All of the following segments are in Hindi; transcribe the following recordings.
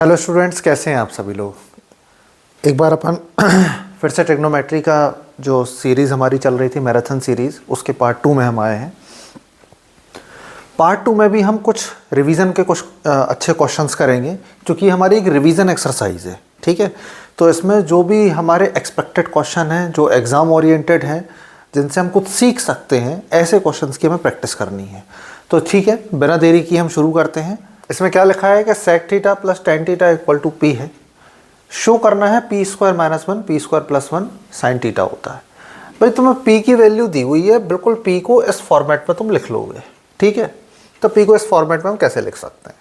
हेलो स्टूडेंट्स, कैसे हैं आप सभी लोग। एक बार अपन फिर से ट्रिग्नोमेट्री का जो सीरीज़ हमारी चल रही थी मैराथन सीरीज़, उसके पार्ट 2 में हम आए हैं। पार्ट 2 में भी हम कुछ रिवीजन के कुछ अच्छे क्वेश्चंस करेंगे, क्योंकि हमारी एक रिवीजन एक्सरसाइज है। ठीक है, तो इसमें जो भी हमारे एक्सपेक्टेड क्वेश्चन हैं, जो एग्ज़ाम ओरिएंटेड हैं, जिनसे हम कुछ सीख सकते हैं, ऐसे क्वेश्चंस की हमें प्रैक्टिस करनी है। तो ठीक है, बिना देरी की हम शुरू करते हैं। इसमें क्या लिखा है कि sec theta plus tan theta equal to P है। शो करना है P square minus one P square plus one sine theta होता है। भाई तुम्हें पी की वैल्यू दी हुई है, बिल्कुल पी को इस फॉर्मेट में तुम लिख लोगे। ठीक है, तो पी को इस फॉर्मेट में हम कैसे लिख सकते हैं?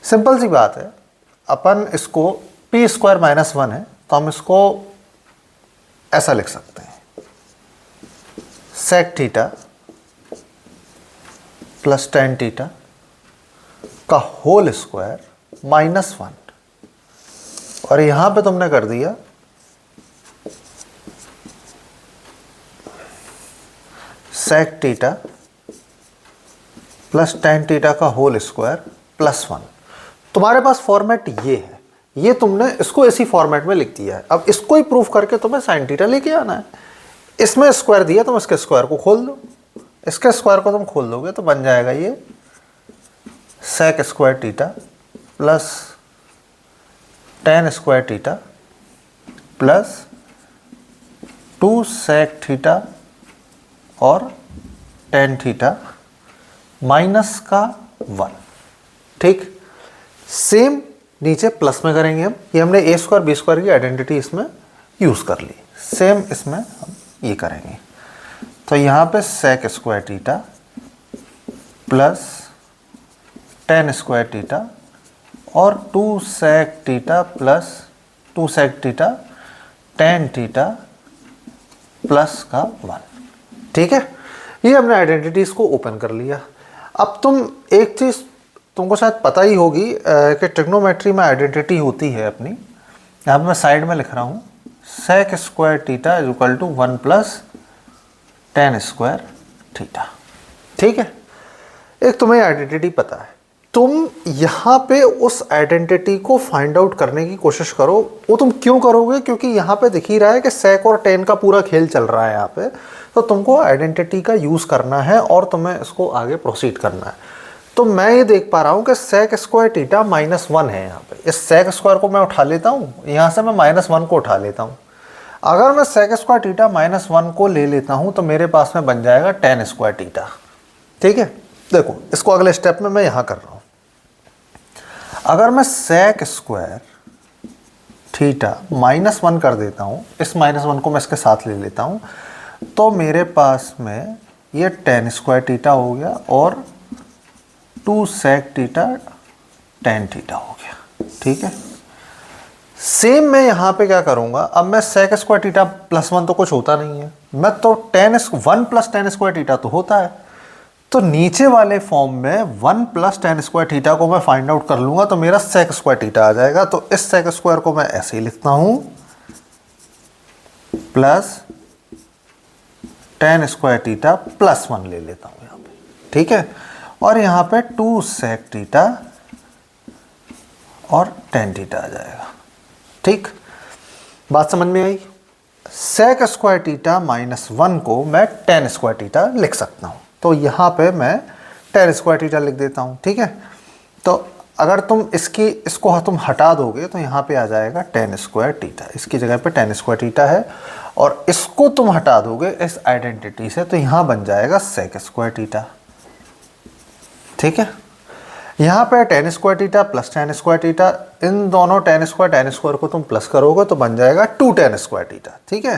सिंपल सी बात है, अपन इसको पी स्क्वायर माइनस वन है तो हम इसको ऐसा लिख सकते हैं, sec theta plus tan theta का होल स्क्वायर माइनस वन, और यहां पे तुमने कर दिया sec theta plus tan theta का होल स्क्वायर प्लस वन। तुम्हारे पास फॉर्मेट ये है, ये तुमने इसको इसी फॉर्मेट में लिख दिया है। अब इसको ही प्रूफ करके तुम्हें साइन थीटा लेके आना है। इसमें स्क्वायर दिया, तुम इसके स्क्वायर को खोल दो। इसके स्क्वायर को तुम खोल दोगे तो बन जाएगा ये sec square theta plus tan square theta plus two sec theta और टेन थीटा माइनस का वन। ठीक, सेम नीचे प्लस में करेंगे हम। ये हमने ए स्क्वायर बी स्क्वायर की आइडेंटिटी इसमें यूज़ कर ली, सेम इसमें हम ये करेंगे। तो यहाँ पे sec square theta plus tan square theta और two sec theta plus two sec theta tan theta plus का वन। ठीक है, ये हमने आइडेंटिटीज को ओपन कर लिया। अब तुम एक चीज़ तुमको शायद पता ही होगी कि ट्रिग्नोमेट्री में आइडेंटिटी होती है अपनी। यहाँ पर मैं साइड में लिख रहा हूँ sec square theta is equal to one plus tan square theta. ठीक है, एक तुम्हें आइडेंटिटी पता है, तुम यहाँ पे उस आइडेंटिटी को फाइंड आउट करने की कोशिश करो। वो तुम क्यों करोगे? क्योंकि यहाँ पे दिख ही रहा है कि सेक और टेन का पूरा खेल चल रहा है यहाँ पे। तो तुमको आइडेंटिटी का यूज़ करना है और तुम्हें इसको आगे प्रोसीड करना है। तो मैं ये देख पा रहा हूँ कि sec square theta minus one है यहाँ पे। इस सेक स्क्वायर को मैं उठा लेता हूँ, यहाँ से मैं माइनस वन को उठा लेता हूँ। अगर मैं sec square theta minus one को ले लेता हूँ तो मेरे पास में बन जाएगा टेन स्क्वायर थीटा। ठीक है, देखो इसको अगले स्टेप में मैं यहाँ कर रहा हूँ। अगर मैं sec square theta minus one कर देता हूँ, इस माइनस वन को मैं इसके साथ ले लेता हूँ, तो मेरे पास में ये टेन स्क्वायर थीटा हो गया और two sec theta tan theta हो गया। ठीक है, सेम मैं यहाँ पे क्या करूँगा, अब मैं sec square theta plus one तो कुछ होता नहीं है, मैं तो one plus tan square theta तो होता है। तो नीचे वाले फॉर्म में one plus tan square theta को मैं फाइंड आउट कर लूँगा तो मेरा सेक स्क्वायर थीटा आ जाएगा। तो इस सेक स्क्वायर को मैं ऐसे ही लिखता हूँ, plus tan square theta plus one ले लेता हूँ यहाँ पे। ठीक है, और यहाँ पे टू सेक थीटा और टेन थीटा आ जाएगा। ठीक, बात समझ में आई? Sec square theta minus one को मैं टेन स्क्वायर थीटा लिख सकता हूँ, तो यहाँ पे मैं टेन स्क्वायर थीटा लिख देता हूँ। ठीक है, तो अगर तुम इसको तुम हटा दोगे तो यहाँ पे आ जाएगा टेन स्क्वायर थीटा, इसकी जगह पे टेन स्क्वायर थीटा है, और इसको तुम हटा दोगे इस आइडेंटिटी से तो यहाँ बन जाएगा सेक स्क्वायर थीटा। ठीक है, यहाँ पे tan square theta plus tan square theta, इन दोनों टेन स्क्वायर को तुम प्लस करोगे तो बन जाएगा टू टेन स्क्वायर थीटा। ठीक है,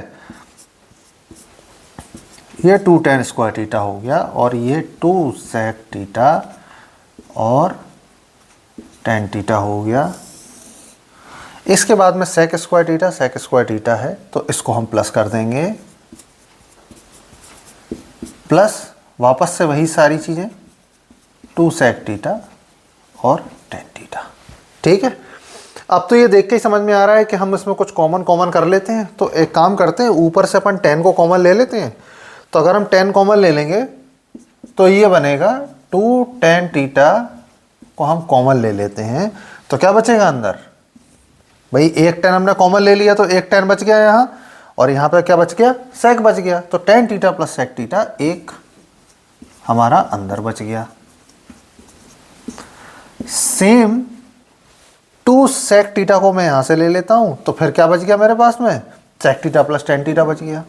ये टू टेन स्क्वायर थीटा हो गया और ये टू सेक थीटा और टेन थीटा हो गया। इसके बाद में सेक स्क्वायर थीटा है तो इसको हम प्लस कर देंगे, प्लस वापस से वही सारी चीज़ें टू सेक थीटा और टेन थीटा। ठीक है, अब तो ये देख के ही समझ में आ रहा है कि हम इसमें कुछ कॉमन कर लेते हैं। तो एक काम करते हैं, ऊपर से अपन टेन को कॉमन ले लेते हैं। तो अगर हम टेन कॉमन ले लेंगे तो ये बनेगा टू टेन थीटा को हम कॉमन ले लेते हैं तो क्या बचेगा अंदर भाई, एक tan हमने कॉमन ले लिया तो एक tan बच गया यहाँ, और यहाँ पे क्या बच गया, sec बच गया। तो tan theta plus sec theta एक हमारा अंदर बच गया। सेम 2 sec थीटा को मैं यहां से ले लेता हूं, तो फिर क्या बच गया मेरे पास में, sec theta plus tan theta बच गया।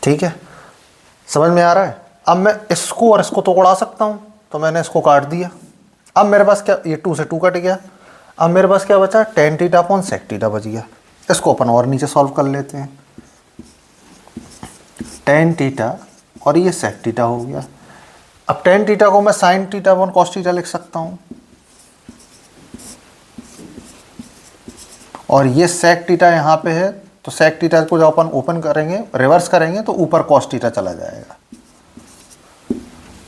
ठीक है, समझ में आ रहा है। अब मैं इसको और इसको तो उड़ा सकता हूं, तो मैंने इसको काट दिया। अब मेरे पास क्या, ये 2 से 2 कट गया। अब मेरे पास क्या बचा, tan theta upon sec theta बच गया। इसको अपन और नीचे सॉल्व कर लेते हैं। tan थीटा और ये sec थीटा हो गया। अब tan थीटा को मैं sin theta upon cos theta लिख सकता हूं, और ये sec थीटा यहाँ पे है, तो sec थीटा को जब अपन ओपन करेंगे, रिवर्स करेंगे, तो ऊपर cos थीटा चला जाएगा।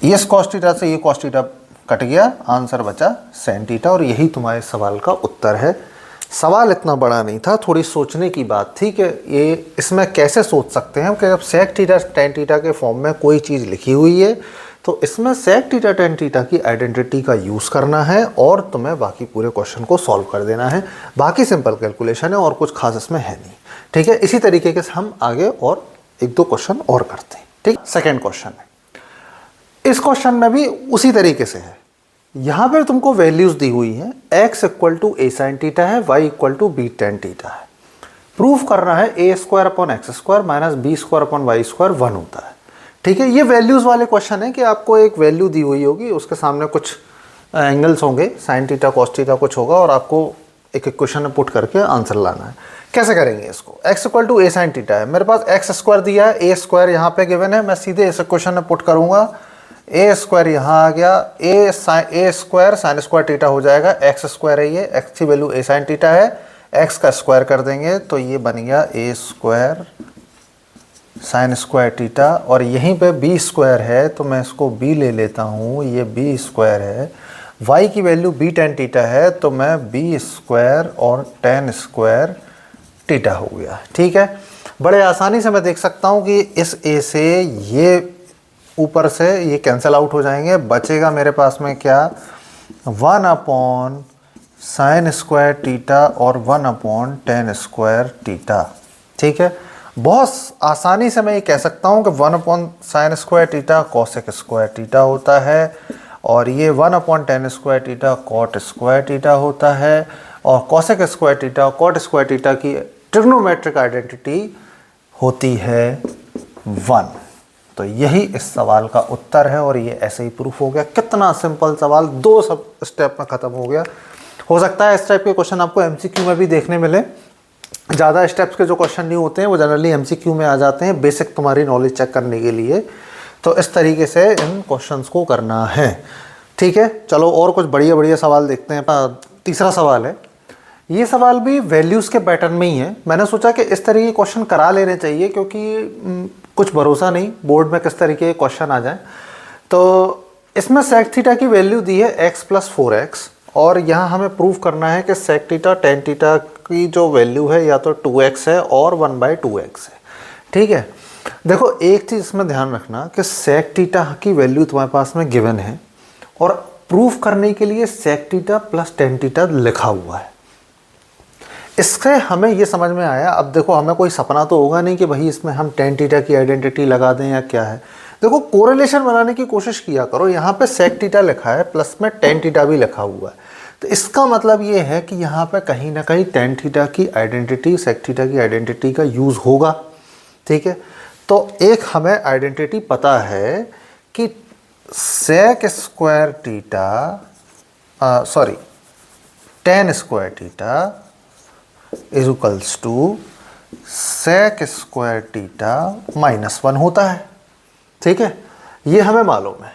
ये cos थीटा से ये cos थीटा कट गया, आंसर बचा sin थीटा। और यही तुम्हारे सवाल का उत्तर है। सवाल इतना बड़ा नहीं था, थोड़ी सोचने की बात थी कि ये इसमें कैसे सोच सकते हैं कि जब sec थीटा tan थीटा के फॉर्म में कोई चीज़ लिखी हुई है, तो इसमें sec थीटा tan थीटा की आइडेंटिटी का यूज़ करना है और तुम्हें बाकी पूरे क्वेश्चन को सॉल्व कर देना है। बाकी सिंपल कैलकुलेशन है और कुछ खास इसमें है नहीं। ठीक है, इसी तरीके से हम आगे और 1-2 क्वेश्चन और करते हैं। ठीक, सेकेंड क्वेश्चन है। इस क्वेश्चन में भी उसी तरीके से है। यहाँ पर तुमको वैल्यूज दी हुई हैं, x equal to a sin theta है, y equal to b tan theta है। प्रूफ करना है a square upon X square minus B square upon Y square 1 होता है। ठीक है, ये वैल्यूज वाले क्वेश्चन है कि आपको एक वैल्यू दी हुई होगी, उसके सामने कुछ एंगल्स होंगे, sin थीटा cos थीटा कुछ होगा, और आपको एक इक्वेशन में पुट करके आंसर लाना है। कैसे करेंगे इसको, x equal to a sin theta है, मेरे पास एक्स स्क्वायर दिया है, a स्क्वायर यहाँ पे गिवन है, मैं सीधे इस इक्वेशन में पुट करूँगा। ए स्क्वायर यहाँ आ गया, ए स्क्वायर साइन स्क्वायर थीटा हो जाएगा, एक्स स्क्वायर है ये, एक्स की वैल्यू ए साइन थीटा है, एक्स का स्क्वायर कर देंगे तो ये बन गया ए स्क्वायर साइन स्क्वायर थीटा। और यहीं पे बी स्क्वायर है तो मैं इसको बी ले लेता हूँ, ये बी स्क्वायर है। वाई की वैल्यू बी टेन थीटा है तो मैं बी स्क्वायर और टेन स्क्वायर थीटा हो गया। ठीक है, बड़े आसानी से मैं देख सकता हूँ कि इस ए से ये ऊपर से ये कैंसिल आउट हो जाएंगे, बचेगा मेरे पास में क्या, 1 अपॉन साइन स्क्वायर थीटा और 1 अपॉन टेन स्क्वायर थीटा। ठीक है, बहुत आसानी से मैं ये कह सकता हूँ कि 1 upon sine square theta cosec square theta होता है, और ये 1 upon tan square theta cot square theta होता है, और cosec square theta cot square theta की ट्रिग्नोमेट्रिक आइडेंटिटी होती है 1। तो यही इस सवाल का उत्तर है, और ये ऐसे ही प्रूफ हो गया। कितना सिंपल सवाल, 2 सब स्टेप में ख़त्म हो गया। हो सकता है इस टाइप के क्वेश्चन आपको एमसीक्यू में भी देखने मिले। ज़्यादा स्टेप्स के जो क्वेश्चन नहीं होते हैं वो जनरली एमसीक्यू में आ जाते हैं, बेसिक तुम्हारी नॉलेज चेक करने के लिए। तो इस तरीके से इन क्वेश्चंस को करना है। ठीक है, चलो और कुछ बढ़िया बढ़िया सवाल देखते हैं। तीसरा सवाल है, ये सवाल भी वैल्यूज़ के पैटर्न में ही है। मैंने सोचा कि इस तरह के क्वेश्चन करा लेने चाहिए, क्योंकि कुछ भरोसा नहीं बोर्ड में किस तरीके के क्वेश्चन आ जाए। तो इसमें सेक थीटा की वैल्यू दी है x + 4x, और यहाँ हमें प्रूव करना है कि सेक थीटा टेन थीटा की जो वैल्यू है या तो 2x है और 1/2x है। ठीक है, देखो एक चीज़ इसमें ध्यान रखना कि सेक थीटा की वैल्यू तुम्हारे पास में गिवन है, और प्रूफ करने के लिए sec theta plus tan theta लिखा हुआ है। इससे हमें ये समझ में आया, अब देखो हमें कोई सपना तो होगा नहीं कि भाई इसमें हम टेन थीटा की आइडेंटिटी लगा दें या क्या है। देखो कोरिलेशन बनाने की कोशिश किया करो, यहाँ पे सेक थीटा लिखा है प्लस में टेन थीटा भी लिखा हुआ है, तो इसका मतलब ये है कि यहाँ पे कहीं ना कहीं टेन थीटा की आइडेंटिटी सेक थीटा की आइडेंटिटी का यूज़ होगा। ठीक है, तो एक हमें आइडेंटिटी पता है कि sec square theta tan square theta is equals to sec square theta -1 होता है। ठीक है, ये हमें मालूम है,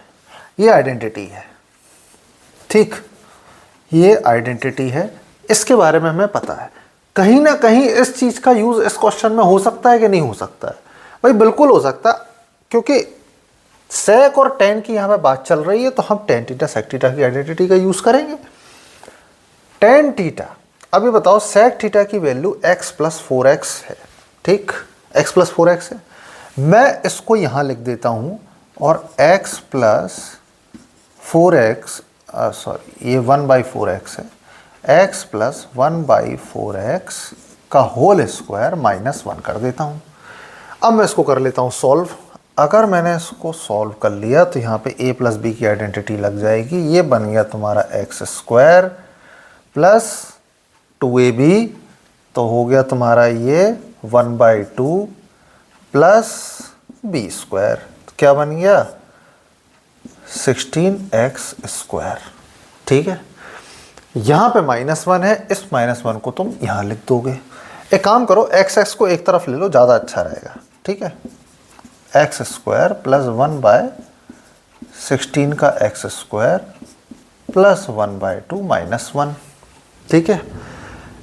ये आइडेंटिटी है। ठीक, ये आइडेंटिटी है, इसके बारे में हमें पता है। कहीं ना कहीं इस चीज़ का यूज़ इस क्वेश्चन में हो सकता है कि नहीं हो सकता है? भाई बिल्कुल हो सकता, क्योंकि सेक और टेन की यहाँ पे बात चल रही है, तो हम टेन थीटा सेक थीटा की आइडेंटिटी का यूज़ करेंगे। टेन थीटा, अभी बताओ सेक थीटा की वैल्यू x + 4x है। ठीक, x + 4x है। मैं इसको यहाँ लिख देता हूँ और x प्लस 4x, सॉरी ये 1/4x है, x प्लस 1/4x का होल स्क्वायर -1 कर देता हूँ। अब मैं इसको कर लेता हूँ सॉल्व। अगर मैंने इसको सॉल्व कर लिया तो यहाँ पे a प्लस बी की आइडेंटिटी लग जाएगी। ये बन गया तुम्हारा x स्क्वायर प्लस 2ab, तो हो गया तुम्हारा ये 1/2 प्लस बी स्क्वायर, तो क्या बन गया 16x स्क्वायर। ठीक है, यहाँ पे -1 है, इस -1 को तुम यहाँ लिख दोगे। एक काम करो, x को एक तरफ ले लो, ज़्यादा अच्छा रहेगा। ठीक है, x स्क्वायर प्लस 1/16 का x स्क्वायर प्लस 1/2 -1। ठीक है,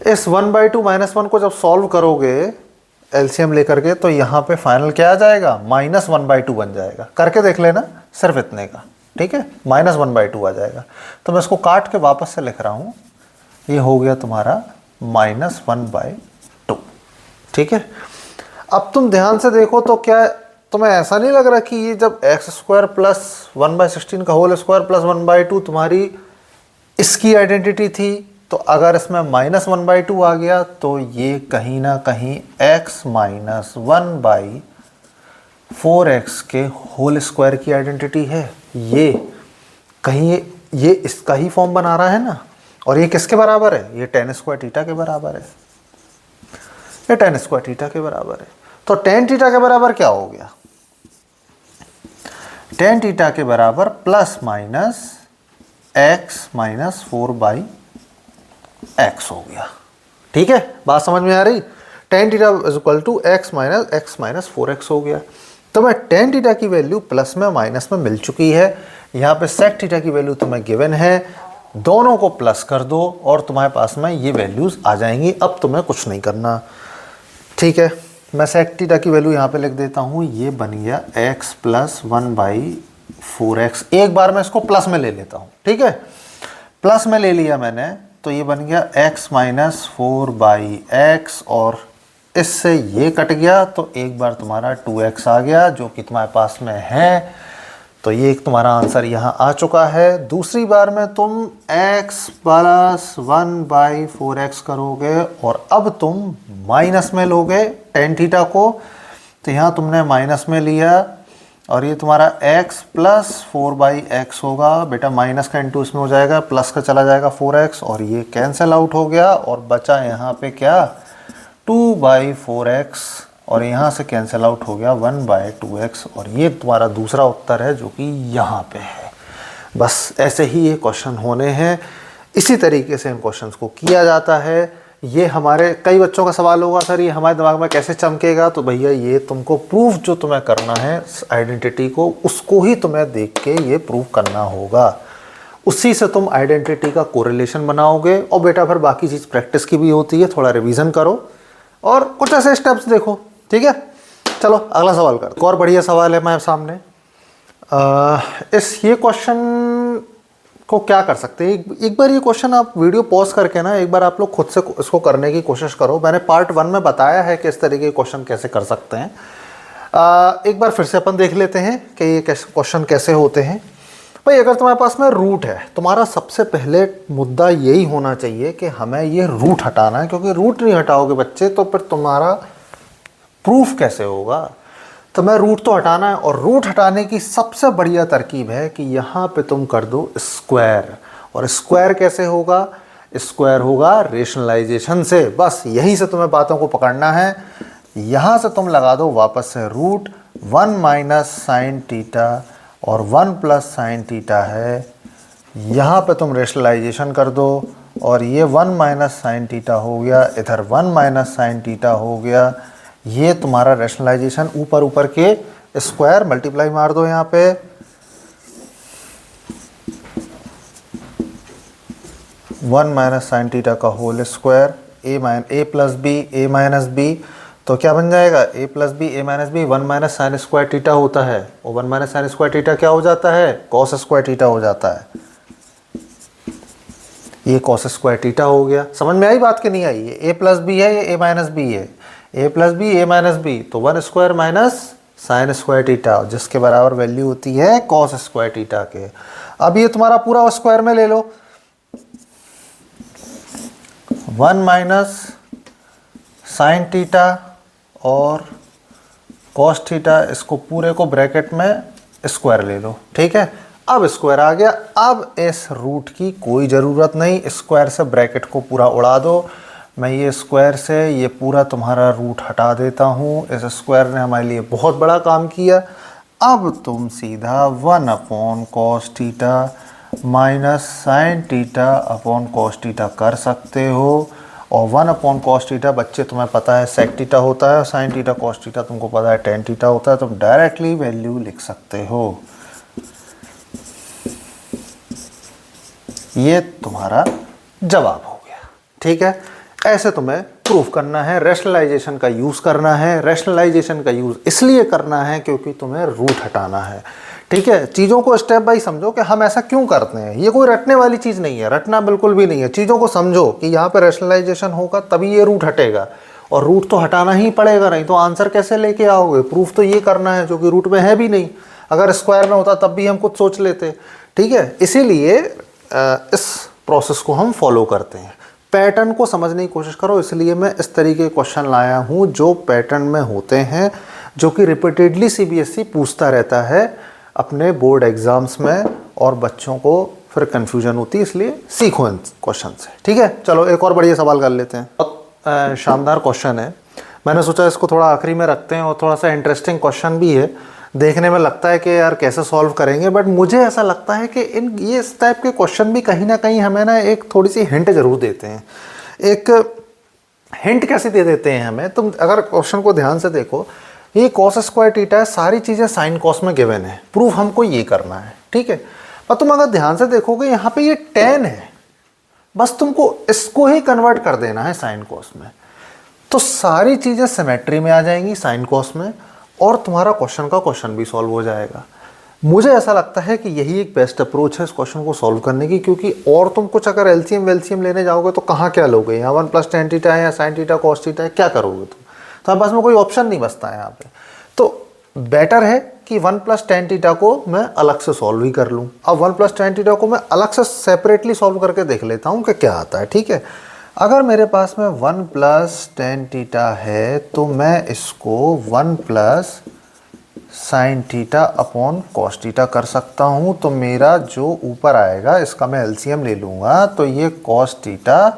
इस 1/2 -1 को जब सॉल्व करोगे एलसीएम लेकर के, तो यहाँ पे फाइनल क्या आ जाएगा, -1/2 बन जाएगा। करके देख लेना सिर्फ इतने का। ठीक है, -1/2 आ जाएगा। तो मैं इसको काट के वापस से लिख रहा हूँ, ये हो गया तुम्हारा -1/2। ठीक है, अब तुम ध्यान से देखो तो क्या तुम्हें ऐसा नहीं लग रहा कि ये जब x स्क्वायर प्लस 1/16 का होल स्क्वायर प्लस 1/2 तुम्हारी इसकी आइडेंटिटी थी, तो अगर इसमें -1/2 आ गया तो ये कहीं ना कहीं x माइनस 1/4x के होल स्क्वायर की आइडेंटिटी है। ये कहीं ये इसका ही फॉर्म बना रहा है ना, और ये किसके बराबर है, ये tan स्क्वायर थीटा के बराबर है, ये tan स्क्वायर थीटा के बराबर है। तो tan थीटा के बराबर क्या हो गया, tan थीटा के बराबर plus minus x minus 4/x हो गया। ठीक है, बात समझ में आ रही। tan theta is equal to x minus 4x हो गया। तो मैं tan थीटा की वैल्यू प्लस में माइनस में मिल चुकी है। यहाँ पे sec थीटा की वैल्यू तुम्हें गिवन है, दोनों को प्लस कर दो और तुम्हारे पास में ये वैल्यूज आ जाएंगी। अब तुम्हें कुछ नहीं करना। ठीक है, मैं sec थीटा की वैल्यू यहाँ पे लिख देता हूँ, ये बन गया x प्लस 1/4x। एक बार मैं इसको प्लस में ले लेता हूँ। ठीक है, प्लस में ले लिया मैंने, तो ये बन गया x माइनस 4/x, और इससे ये कट गया तो एक बार तुम्हारा 2x आ गया जो कि तुम्हारे पास में है। तो ये एक तुम्हारा आंसर यहाँ आ चुका है। दूसरी बार में तुम x प्लस 1/4x करोगे और अब तुम माइनस में लोगे tan थीटा को, तो यहाँ तुमने माइनस में लिया और ये तुम्हारा x प्लस 4/x होगा। बेटा माइनस का इंटू इसमें हो जाएगा, प्लस का चला जाएगा 4x और ये कैंसिल आउट हो गया और बचा यहाँ पे क्या 2/4x और यहाँ से कैंसिल आउट हो गया 1/2x, और ये तुम्हारा दूसरा उत्तर है जो कि यहाँ पे है। बस ऐसे ही ये क्वेश्चन होने हैं, इसी तरीके से इन क्वेश्चंस को किया जाता है। ये हमारे कई बच्चों का सवाल होगा, सर ये हमारे दिमाग में कैसे चमकेगा, तो भैया ये तुमको प्रूफ जो तुम्हें करना है आइडेंटिटी को, उसको ही तुम्हें देख के ये प्रूफ करना होगा। उसी से तुम आइडेंटिटी का कोरिलेशन बनाओगे। और बेटा फिर बाकी चीज़ प्रैक्टिस की भी होती है, थोड़ा रिवीजन करो और कुछ ऐसे स्टेप्स देखो। ठीक है, चलो अगला सवाल कर। एक और बढ़िया सवाल है मेरे सामने। ये क्वेश्चन को क्या कर सकते हैं, एक बार ये क्वेश्चन आप वीडियो पॉज करके ना एक बार आप लोग खुद से इसको करने की कोशिश करो। मैंने पार्ट 1 में बताया है कि इस तरीके के क्वेश्चन कैसे कर सकते हैं। एक बार फिर से अपन देख लेते हैं कि ये क्वेश्चन कैसे होते हैं। भाई अगर तुम्हारे पास में रूट है, तुम्हारा सबसे पहले मुद्दा यही होना चाहिए कि हमें ये रूट हटाना है, क्योंकि रूट नहीं हटाओगे बच्चे तो फिर तुम्हारा प्रूफ कैसे होगा। तो मैं रूट तो हटाना है, और रूट हटाने की सबसे बढ़िया तरकीब है कि यहाँ पे तुम कर दो स्क्वायर। और स्क्वायर कैसे होगा, स्क्वायर होगा रेशनलाइजेशन से। बस यहीं से तुम्हें बातों को पकड़ना है। यहाँ से तुम लगा दो वापस से रूट 1 माइनस साइन थीटा और 1 प्लस साइन थीटा है। यहाँ पे तुम रेशनलाइजेशन कर दो और ये 1 माइनस साइन थीटा हो गया, इधर 1 माइनस साइन थीटा हो गया। ये तुम्हारा रेशनलाइजेशन ऊपर ऊपर के स्क्वायर मल्टीप्लाई मार दो यहाँ पे। 1 माइनस साइन थीटा का whole square A plus B A minus B, तो क्या बन जाएगा A plus B A minus B. 1 minus sine square theta होता है और 1 माइनस साइन स्क्वायर थीटा क्या हो जाता है, कॉस स्क्वायर थीटा हो जाता है। ये कॉस स्क्वायर थीटा हो गया। समझ में आई बात कि नहीं आई। ये ए प्लस बी है, ये ए माइनस बी है। ए plus B A minus B, तो 1 square minus sine square theta, जिसके बराबर वैल्यू होती है कॉस स्क्वायर टीटा के। अब ये तुम्हारा पूरा स्क्वायर में ले लो, 1 माइनस साइन टीटा और कॉस थीटा, इसको पूरे को ब्रैकेट में स्क्वायर ले लो, ठीक है। अब स्क्वायर आ गया, अब इस रूट की कोई ज़रूरत नहीं, स्क्वायर से ब्रैकेट को पूरा उड़ा दो। मैं ये स्क्वायर से ये पूरा तुम्हारा रूट हटा देता हूँ, इस स्क्वायर ने हमारे लिए बहुत बड़ा काम किया। अब तुम सीधा 1 upon cos theta minus sine theta upon cos theta कर सकते हो। और 1 अपॉन कॉस थीटा बच्चे तुम्हें पता है सेक थीटा होता है, साइन थीटा कॉस थीटा तुमको पता है टेन थीटा होता है, तुम डायरेक्टली वैल्यू लिख सकते हो। ये तुम्हारा जवाब हो गया, ठीक है। ऐसे तुम्हें प्रूफ करना है, रैशनलाइजेशन का यूज़ करना है। रैशनलाइजेशन का यूज़ इसलिए करना है क्योंकि तुम्हें रूट हटाना है, ठीक है। चीज़ों को स्टेप बाय समझो कि हम ऐसा क्यों करते हैं, ये कोई रटने वाली चीज़ नहीं है, रटना बिल्कुल भी नहीं है। चीज़ों को समझो कि यहाँ पे रैशनलाइजेशन होगा तभी ये रूट हटेगा, और रूट तो हटाना ही पड़ेगा, नहीं तो आंसर कैसे लेके आओगे। प्रूफ तो ये करना है जो कि रूट में है भी नहीं, अगर स्क्वायर में होता तब भी हम कुछ सोच लेते, ठीक है। इसीलिए इस प्रोसेस को हम फॉलो करते हैं। पैटर्न को समझने की कोशिश करो, इसलिए मैं इस तरीके के क्वेश्चन लाया हूँ जो पैटर्न में होते हैं, जो कि रिपीटेडली सीबीएसई पूछता रहता है अपने बोर्ड एग्जाम्स में, और बच्चों को फिर कंफ्यूजन होती है, इसलिए सीखो इन क्वेश्चन से, ठीक है। चलो एक और बढ़िया सवाल कर लेते हैं। बहुत शानदार क्वेश्चन है, मैंने सोचा इसको थोड़ा आखिरी में रखते हैं, और थोड़ा सा इंटरेस्टिंग क्वेश्चन भी है। देखने में लगता है कि यार कैसे सॉल्व करेंगे, बट मुझे ऐसा लगता है कि ये इस टाइप के क्वेश्चन भी कहीं ना कहीं हमें ना एक थोड़ी सी हिंट ज़रूर देते हैं। एक हिंट कैसे दे देते हैं हमें, तुम अगर क्वेश्चन को ध्यान से देखो, ये कॉस स्क्वायर थीटा है, सारी चीज़ें साइन कॉस में गिवन है, प्रूफ हमको ये करना है, ठीक है। पर तुम अगर ध्यान से देखोगे यहाँ पे ये टेन है, बस तुमको इसको ही कन्वर्ट कर देना है साइन कॉस में, तो सारी चीज़ें सिमेट्री में आ जाएंगी साइन कॉस में, और तुम्हारा क्वेश्चन भी सॉल्व हो जाएगा। मुझे ऐसा लगता है कि यही एक बेस्ट अप्रोच है इस क्वेश्चन को सॉल्व करने की, क्योंकि और तुम कुछ अगर एलसीएम वेलसीएम लेने जाओगे तो कहाँ क्या लोगे, यहाँ 1 + tan थीटा है या साइन थीटा कॉस थीटा है, क्या करोगे तुम, तो बस में कोई ऑप्शन नहीं बचता है यहाँ पे। तो बेटर है कि 1 + tan थीटा को मैं अलग से सॉल्व ही कर लूँ। अब 1 + tan थीटा को मैं अलग से सेपरेटली सॉल्व करके देख लेता हूँ कि क्या आता है, ठीक है। अगर मेरे पास में 1 + tan थीटा है तो मैं इसको 1 + sin theta upon cos theta कर सकता हूँ। तो मेरा जो ऊपर आएगा इसका मैं एलसीएम ले लूँगा, तो ये cos theta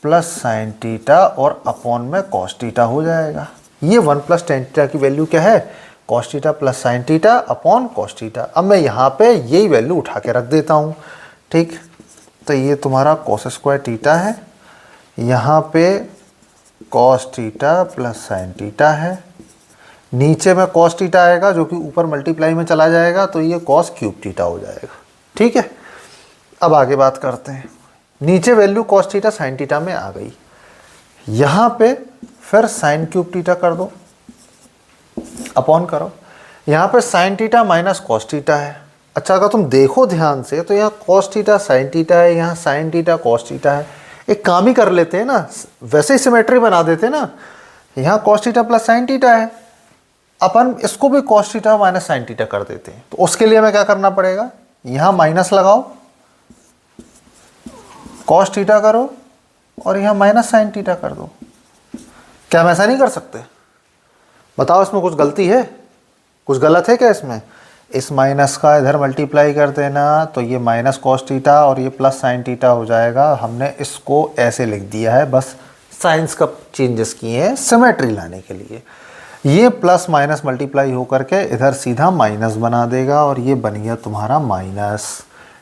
plus sine theta और अपॉन में कॉस थीटा हो जाएगा। ये 1 + tan थीटा की वैल्यू क्या है, cos theta plus sine theta upon cos theta. अब मैं यहाँ पे यही वैल्यू उठा के रख देता हूँ, ठीक। तो ये तुम्हारा कॉस स्क्वायर थीटा है, यहाँ पे cos theta plus sine theta है, नीचे में कॉस थीटा आएगा जो कि ऊपर मल्टीप्लाई में चला जाएगा, तो ये कॉस क्यूब थीटा हो जाएगा, ठीक है। अब आगे बात करते हैं, नीचे value cos theta sine theta में आ गई, यहाँ पे फिर साइन क्यूब थीटा कर दो, अपॉन करो, यहाँ पे sine theta minus cos theta है। अच्छा अगर तुम देखो ध्यान से तो यहाँ कॉस थीटा साइन थीटा है, यहाँ साइन थीटा कॉस थीटा है। एक काम ही कर लेते हैं ना, वैसे ही सिमेट्री बना देते हैं ना, यहाँ cos theta plus sine theta है, अपन इसको भी cos theta minus sine theta कर देते हैं। तो उसके लिए हमें क्या करना पड़ेगा, यहाँ माइनस लगाओ, कॉस थीटा करो और यहाँ माइनस साइन थीटा कर दो। क्या हम ऐसा नहीं कर सकते, बताओ इसमें कुछ गलती है, कुछ गलत है क्या इसमें। इस माइनस का इधर मल्टीप्लाई कर देना, तो ये माइनस कॉस थीटा और ये प्लस साइन थीटा हो जाएगा। हमने इसको ऐसे लिख दिया है, बस साइंस का चेंजेस किए हैं सिमेट्री लाने के लिए। ये प्लस माइनस मल्टीप्लाई होकर के इधर सीधा माइनस बना देगा, और ये बन गया तुम्हारा माइनस,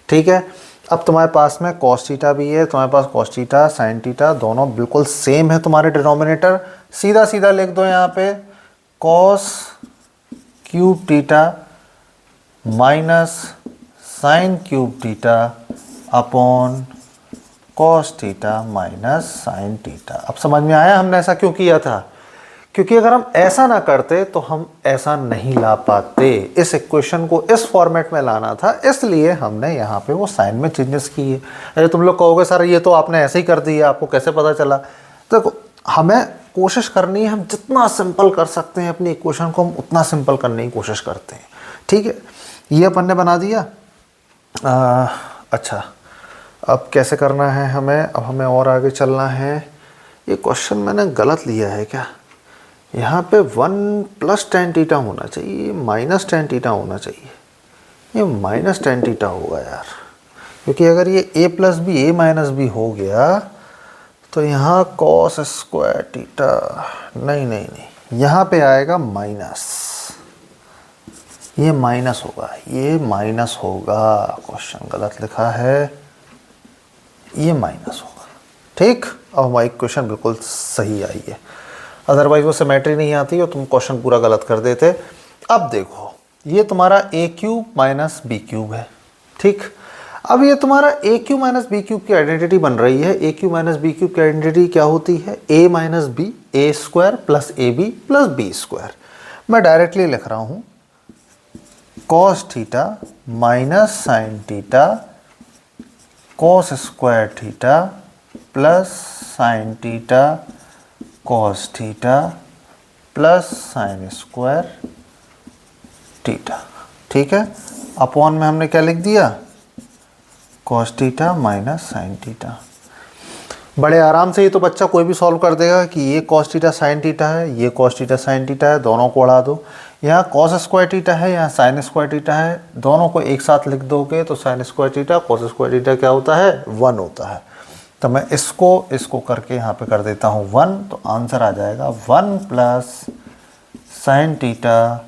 ठीक है। अब तुम्हारे पास में कॉस थीटा भी है, तुम्हारे पास कॉस थीटा साइन थीटा दोनों बिल्कुल सेम है तुम्हारे डिनोमिनेटर, सीधा सीधा लिख दो यहाँ पे cos cube theta minus sine cube theta upon cos theta minus sine theta. अब समझ में आया हमने ऐसा क्यों किया था, क्योंकि अगर हम ऐसा ना करते तो हम ऐसा नहीं ला पाते। इस इक्वेशन को इस फॉर्मेट में लाना था, इसलिए हमने यहाँ पे वो साइन में चेंजेस किए। अरे तुम लोग कहोगे सर ये तो आपने ऐसे ही कर दिया, आपको कैसे पता चला। तो हमें कोशिश करनी है, हम जितना सिंपल कर सकते हैं अपनी इक्वेशन को हम उतना सिंपल करने की कोशिश करते हैं। ठीक है, ये अपन ने बना दिया। अच्छा, अब कैसे करना है हमें, अब हमें और आगे चलना है। ये क्वेश्चन मैंने गलत लिया है क्या? यहाँ पे 1 + tan थीटा होना चाहिए, -tan थीटा होना चाहिए। ये -tan थीटा होगा यार, क्योंकि अगर ये a + b a - b हो गया तो यहाँ cos स्क्वायर थीटा, नहीं, यहाँ पे आएगा माइनस, ये माइनस होगा, ये माइनस होगा। क्वेश्चन गलत लिखा है, ये माइनस होगा। ठीक, अब हमारी क्वेश्चन बिल्कुल सही आई है, अदरवाइज वो सिमेट्री नहीं आती और तुम क्वेश्चन पूरा गलत कर देते। अब देखो, ये तुम्हारा a³ - b³ है। ठीक, अब ये तुम्हारा a³ - b³ की आइडेंटिटी बन रही है। a³ - b³ की आइडेंटिटी क्या होती है? a - b a² + ab + b²। मैं डायरेक्टली लिख रहा हूँ cos theta - sin theta cos square theta plus sin theta cos theta plus sin square theta. ठीक है, अपॉन में हमने क्या लिख दिया? cos theta - sin theta. बड़े आराम से ये तो बच्चा कोई भी सॉल्व कर देगा कि ये cos थीटा sin थीटा है, ये cos थीटा sin थीटा है, दोनों को उड़ा दो। यहाँ cos स्क्वायर थीटा है, यहाँ sin स्क्वायर थीटा है, दोनों को एक साथ लिख दोगे तो sin square theta cos square theta क्या होता है? 1 होता है। तो मैं इसको करके यहाँ पे कर देता हूँ 1, तो आंसर आ जाएगा 1 + sin थीटा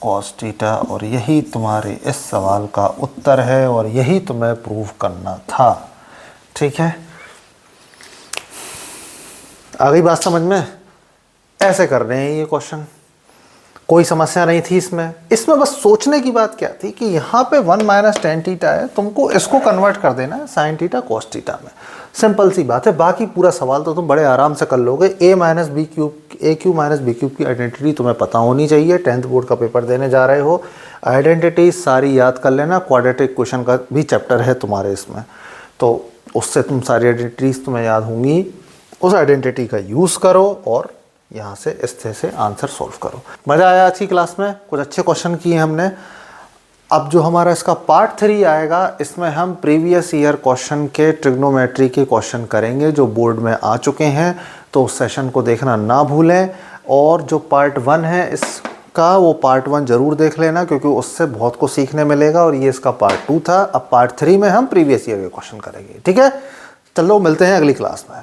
cos थीटा, और यही तुम्हारे इस सवाल का उत्तर है और यही तुम्हें प्रूव करना था। ठीक है, आ गई बात समझ में? ऐसे कर रहे हैं ये क्वेश्चन, कोई समस्या नहीं थी इसमें। इसमें बस सोचने की बात क्या थी कि यहाँ पे 1 - tan थीटा है, तुमको इसको कन्वर्ट कर देना है sin थीटा cos थीटा में। सिंपल सी बात है, बाकी पूरा सवाल तो तुम बड़े आराम से कर लोगे। a - b³ की आइडेंटिटी तुम्हें पता होनी चाहिए, 10th बोर्ड का पेपर देने जा रहे हो। आइडेंटिटी सारी याद कर लेना, क्वाड्रेटिक क्वेश्चन का भी चैप्टर है तुम्हारे इसमें, तो उससे तुम सारी आइडेंटिटीज तुम्हें याद होंगी। उस आइडेंटिटी का यूज़ करो और यहाँ से इस तरह से आंसर सॉल्व करो। मज़ा आया आज की क्लास में, कुछ अच्छे क्वेश्चन किए हमने। अब जो हमारा इसका पार्ट 3 आएगा, इसमें हम प्रीवियस ईयर क्वेश्चन के ट्रिग्नोमेट्री के क्वेश्चन करेंगे जो बोर्ड में आ चुके हैं, तो उस सेशन को देखना ना भूलें। और जो पार्ट 1 है इसका, वो पार्ट 1 ज़रूर देख लेना, क्योंकि उससे बहुत कुछ सीखने मिलेगा, और ये इसका पार्ट 2 था। अब पार्ट 3 में हम प्रीवियस ईयर के क्वेश्चन करेंगे। ठीक है, चलो मिलते हैं अगली क्लास में।